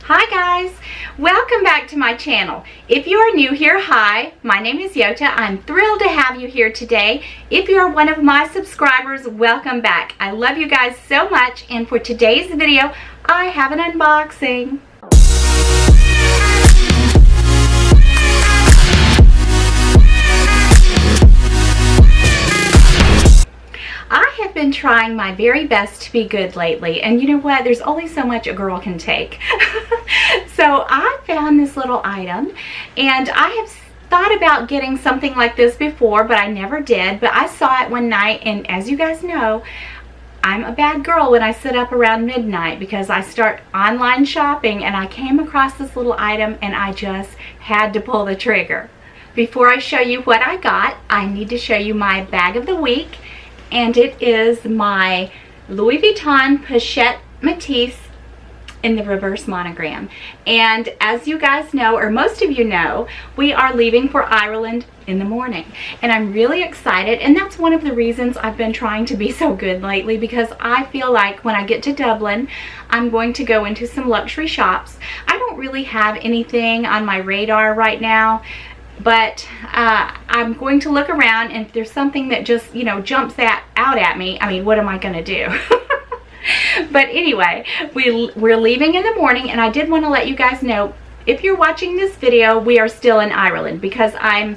Hi guys, welcome back to my channel. If you are new here, hi, my name is Yota. I'm thrilled to have you here today. If you are one of my subscribers, welcome back. I love you guys so much, and for today's video, I have an unboxing. I have been trying my very best to be good lately, and you know what? There's only so much a girl can take. So I found this little item, and I have thought about getting something like this before, but I never did. But I saw it one night, and as you guys know, I'm a bad girl when I sit up around midnight because I start online shopping, and I came across this little item and I just had to pull the trigger. Before I show you what I got, I need to show you my bag of the week. And it is my Louis Vuitton Pochette Métis in the reverse monogram. And as you guys know, or most of you know, we are leaving for Ireland in the morning. And I'm really excited, and that's one of the reasons I've been trying to be so good lately, because I feel like when I get to Dublin, I'm going to go into some luxury shops. I don't really have anything on my radar right now, but I'm going to look around, and if there's something that just, you know, jumps out at me, I mean, what am I going to do? But anyway, we're leaving in the morning, and I did want to let you guys know, if you're watching this video, we are still in Ireland because I'm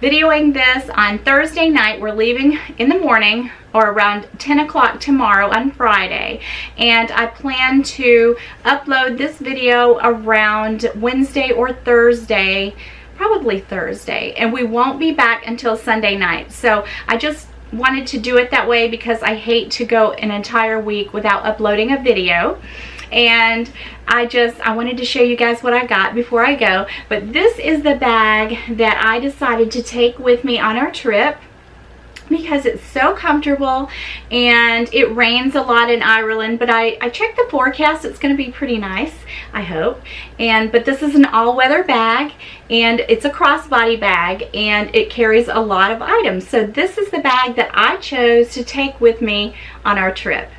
videoing this on Thursday night. We're leaving in the morning, or around 10 o'clock tomorrow on Friday, and I plan to upload this video around Wednesday or Thursday, probably Thursday, and we won't be back until Sunday night. So I just wanted to do it that way because I hate to go an entire week without uploading a video. And I wanted to show you guys what I got before I go. But this is the bag that I decided to take with me on our trip because it's so comfortable, and it rains a lot in Ireland, but I checked the forecast. It's going to be pretty nice, I hope. But this is an all-weather bag, and it's a crossbody bag, and it carries a lot of items. So this is the bag that I chose to take with me on our trip.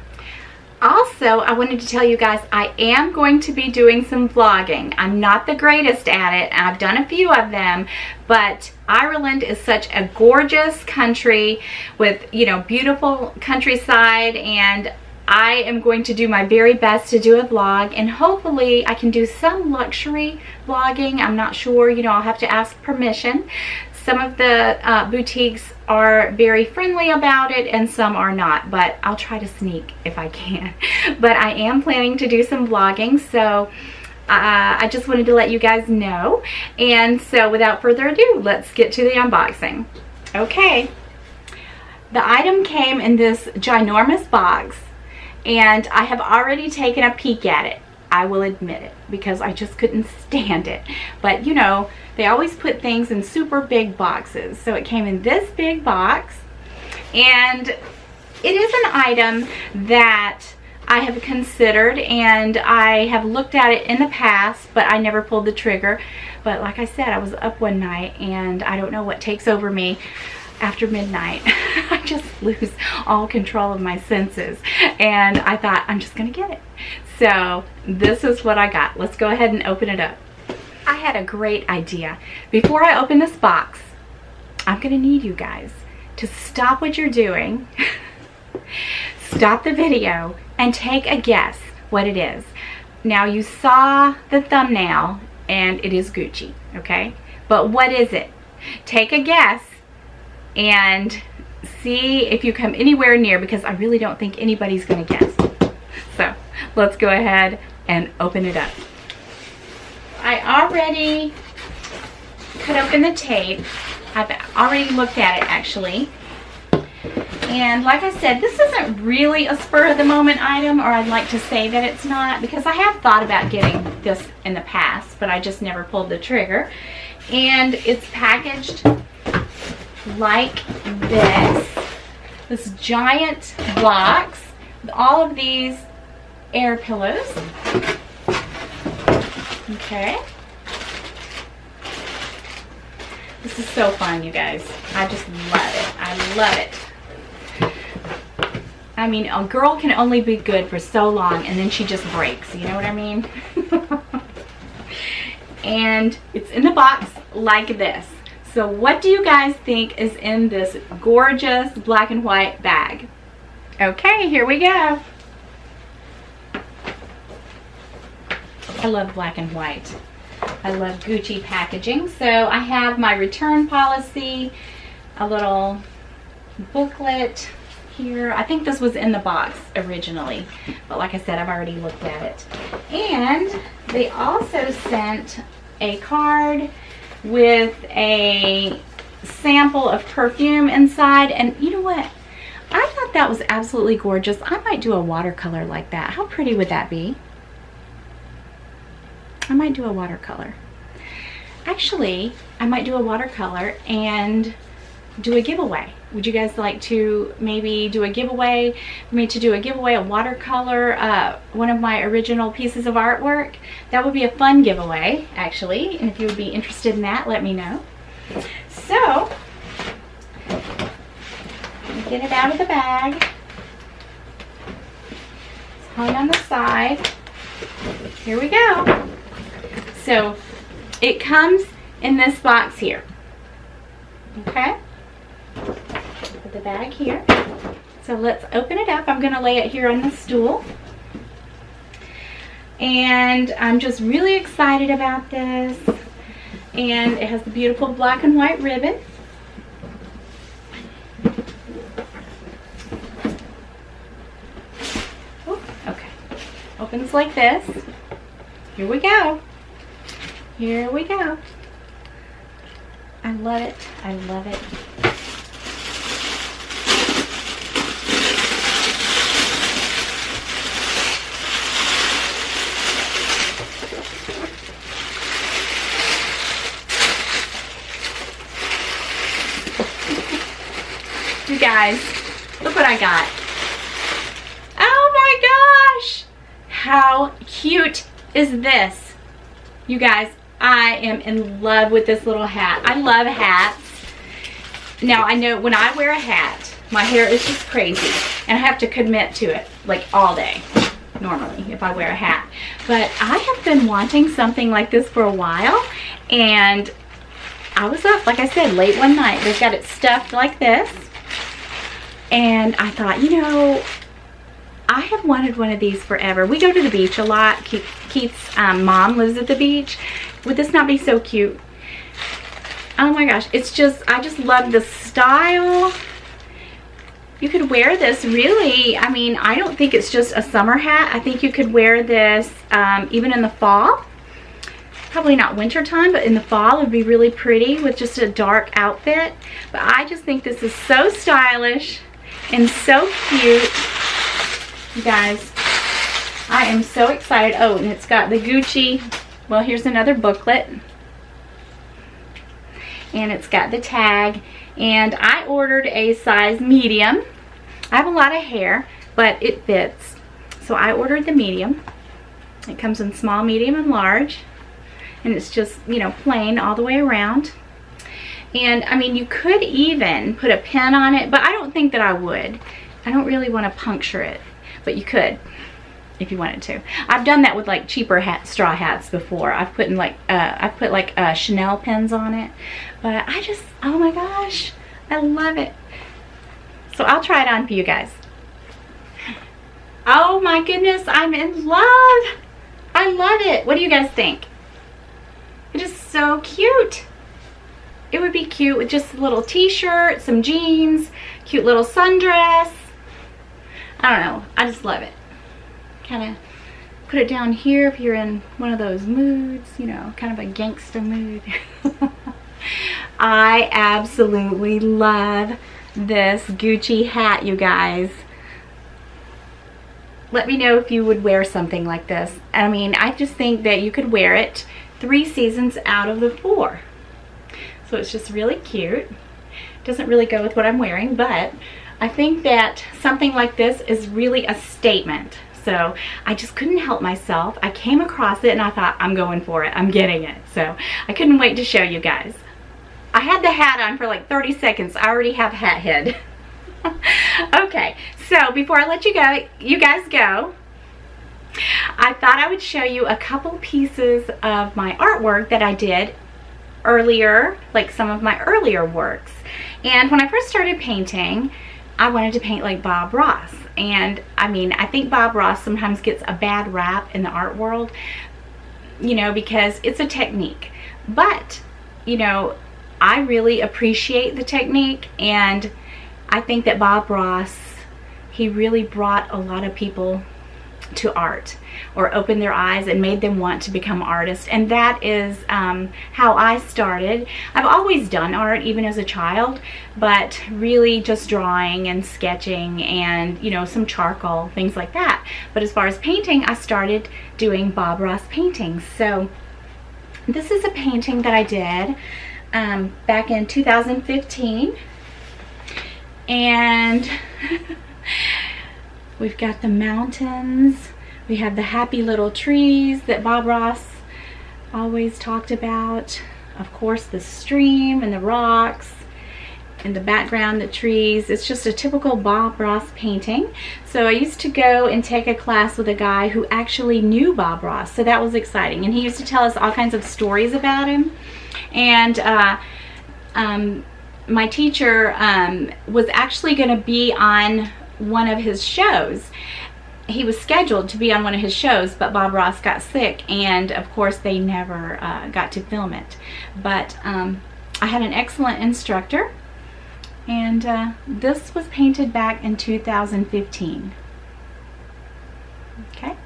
Also, I wanted to tell you guys, I am going to be doing some vlogging. I'm not the greatest at it, and I've done a few of them, but Ireland is such a gorgeous country with, you know, beautiful countryside, and I am going to do my very best to do a vlog, and hopefully I can do some luxury vlogging. I'm not sure, you know, I'll have to ask permission. Some of the boutiques are very friendly about it, and some are not, but I'll try to sneak if I can. But I am planning to do some vlogging, so I just wanted to let you guys know. And so without further ado, let's get to the unboxing. Okay, the item came in this ginormous box, and I have already taken a peek at it. I will admit it, because I just couldn't stand it. But you know, they always put things in super big boxes. So it came in this big box, and it is an item that I have considered, and I have looked at it in the past, but I never pulled the trigger. But like I said, I was up one night, and I don't know what takes over me after midnight. I just lose all control of my senses, and I thought, I'm just gonna get it. So this is what I got. Let's go ahead and open it up. I had a great idea. Before I open this box, I'm gonna need you guys to stop what you're doing, stop the video, and take a guess what it is. Now, you saw the thumbnail, and it is Gucci, okay? But what is it? Take a guess and see if you come anywhere near, because I really don't think anybody's gonna guess. So let's go ahead and open it up. I already cut open the tape. I've already looked at it, actually. And like I said, this isn't really a spur of the moment item, or I'd like to say that it's not, because I have thought about getting this in the past, but I just never pulled the trigger. And it's packaged like this giant box with all of these air pillows. Okay. This is so fun, you guys. I just love it. I love it. I mean, a girl can only be good for so long, and then she just breaks. You know what I mean? and it's in the box like this. So what do you guys think is in this gorgeous black and white bag? Okay, here we go. I love black and white. I love Gucci packaging. So I have my return policy, a little booklet here. I think this was in the box originally, but like I said, I've already looked at it. And they also sent a card with a sample of perfume inside. And you know what? I thought that was absolutely gorgeous. I might do a watercolor like that. How pretty would that be? I might do a watercolor. Actually, I might do a watercolor and do a giveaway. Would you guys like to maybe do a giveaway? For me to do a giveaway, a watercolor, one of my original pieces of artwork? That would be a fun giveaway, actually. And if you would be interested in that, let me know. So, get it out of the bag. It's hung on the side. Here we go. So it comes in this box here. Okay? Put the bag here. So let's open it up. I'm going to lay it here on the stool. And I'm just really excited about this. And it has the beautiful black and white ribbon. Okay. Opens like this. Here we go. Here we go. I love it. I love it. You guys, look what I got. Oh my gosh! How cute is this? You guys, I am in love with this little hat. I love hats. Now, I know when I wear a hat, my hair is just crazy. And I have to commit to it like all day, normally, if I wear a hat. But I have been wanting something like this for a while. And I was up, like I said, late one night. They've got it stuffed like this. And I thought, you know, I have wanted one of these forever. We go to the beach a lot. Keith's mom lives at the beach. Would this not be so cute? Oh my gosh, it's just, I just love the style. You could wear this really, I mean, I don't think it's just a summer hat. I think you could wear this even in the fall. Probably not winter time, but in the fall it would be really pretty with just a dark outfit. But I just think this is so stylish and so cute. You guys, I am so excited. Oh, and it's got the Gucci. Well, here's another booklet. And it's got the tag. And I ordered a size medium. I have a lot of hair, but it fits. So I ordered the medium. It comes in small, medium, and large. And it's just, you know, plain all the way around. And, I mean, you could even put a pin on it, but I don't think that I would. I don't really want to puncture it. But you could, if you wanted to. I've done that with like cheaper straw hats before. I've put in like Chanel pins on it. But I just, oh my gosh, I love it. So I'll try it on for you guys. Oh my goodness, I'm in love. I love it. What do you guys think? It is so cute. It would be cute with just a little t-shirt, some jeans, cute little sundress. I don't know. I just love it. Kind of put it down here if you're in one of those moods, you know, kind of a gangsta mood. I absolutely love this Gucci hat, you guys. Let me know if you would wear something like this. I mean, I just think that you could wear it 3 seasons out of the 4. So it's just really cute. Doesn't really go with what I'm wearing, but I think that something like this is really a statement. So I just couldn't help myself. I came across it and I thought, I'm going for it. I'm getting it. So I couldn't wait to show you guys. I had the hat on for like 30 seconds. I already have hat head. Okay, so before I let you guys go, I thought I would show you a couple pieces of my artwork that I did earlier, like some of my earlier works. And when I first started painting, I wanted to paint like Bob Ross. And I mean, I think Bob Ross sometimes gets a bad rap in the art world, you know, because it's a technique. But, you know, I really appreciate the technique, and I think that Bob Ross, he really brought a lot of people to art, or opened their eyes and made them want to become artists. And that is how I started. I've always done art, even as a child, but really just drawing and sketching and, you know, some charcoal, things like that. But as far as painting, I started doing Bob Ross paintings. So this is a painting that I did back in 2015, and we've got the mountains, we have the happy little trees that Bob Ross always talked about, of course the stream and the rocks, in the background the trees. It's just a typical Bob Ross painting. So I used to go and take a class with a guy who actually knew Bob Ross, so that was exciting, and he used to tell us all kinds of stories about him. And my teacher was actually going to be on one of his shows. He was scheduled to be on one of his shows, but Bob Ross got sick, and of course they never got to film it. But I had an excellent instructor, and this was painted back in 2015. Okay,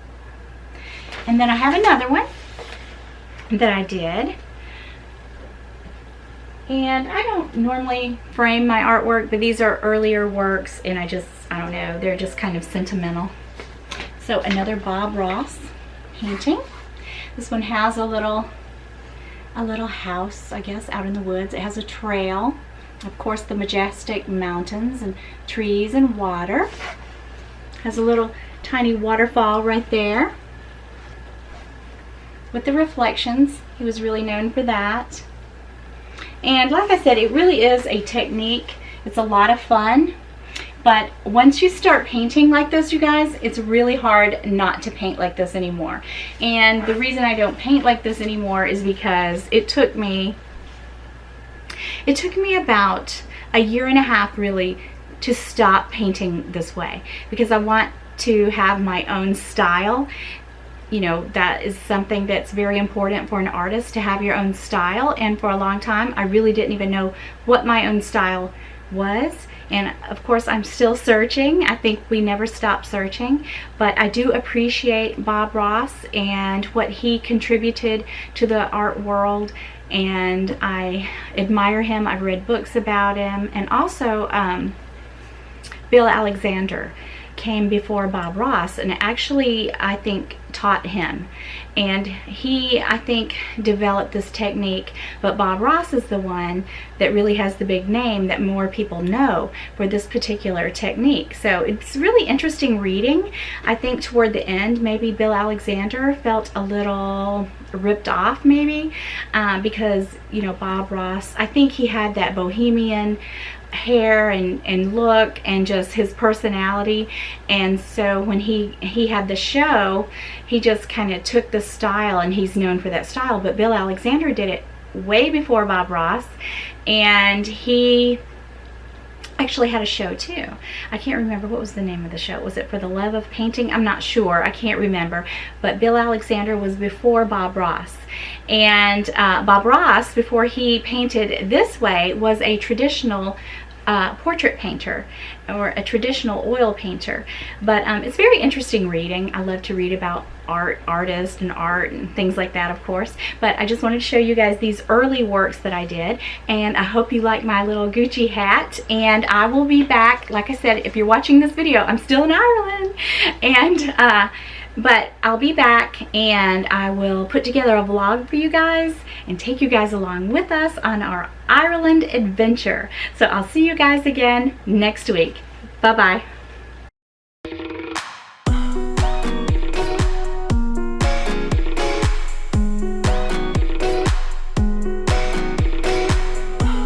and then I have another one that I did. And I don't normally frame my artwork, but these are earlier works, and I don't know, they're just kind of sentimental. So another Bob Ross painting. This one has a little house, I guess, out in the woods. It has a trail, of course the majestic mountains and trees and water. Has a little tiny waterfall right there with the reflections. He was really known for that. And like I said, it really is a technique. It's a lot of fun. But once you start painting like this, you guys, it's really hard not to paint like this anymore. And the reason I don't paint like this anymore is because it took me about a year and a half really to stop painting this way, because I want to have my own style. You know, that is something that's very important for an artist, to have your own style. And for a long time, I really didn't even know what my own style was. And of course, I'm still searching. I think we never stop searching. But I do appreciate Bob Ross and what he contributed to the art world. And I admire him. I've read books about him. And also, Bill Alexander came before Bob Ross, and actually I think taught him, and he, I think, developed this technique. But Bob Ross is the one that really has the big name that more people know for this particular technique. So it's really interesting reading. I think toward the end, maybe Bill Alexander felt a little ripped off, maybe, because, you know, Bob Ross, I think he had that bohemian hair and look and just his personality, and so when he had the show, he just kind of took the style, and he's known for that style. But Bill Alexander did it way before Bob Ross, and he actually had a show too. I can't remember what was the name of the show. Was it For the Love of Painting? I'm not sure. I can't remember. But Bill Alexander was before Bob Ross. And Bob Ross, before he painted this way, was a traditional portrait painter, or a traditional oil painter. But it's very interesting reading. I love to read about artists and art and things like that, of course. But I just wanted to show you guys these early works that I did, and I hope you like my little Gucci hat. And I will be back, like I said, if you're watching this video, I'm still in Ireland, and but I'll be back, and I will put together a vlog for you guys and take you guys along with us on our Ireland adventure. So I'll see you guys again next week. Bye-bye.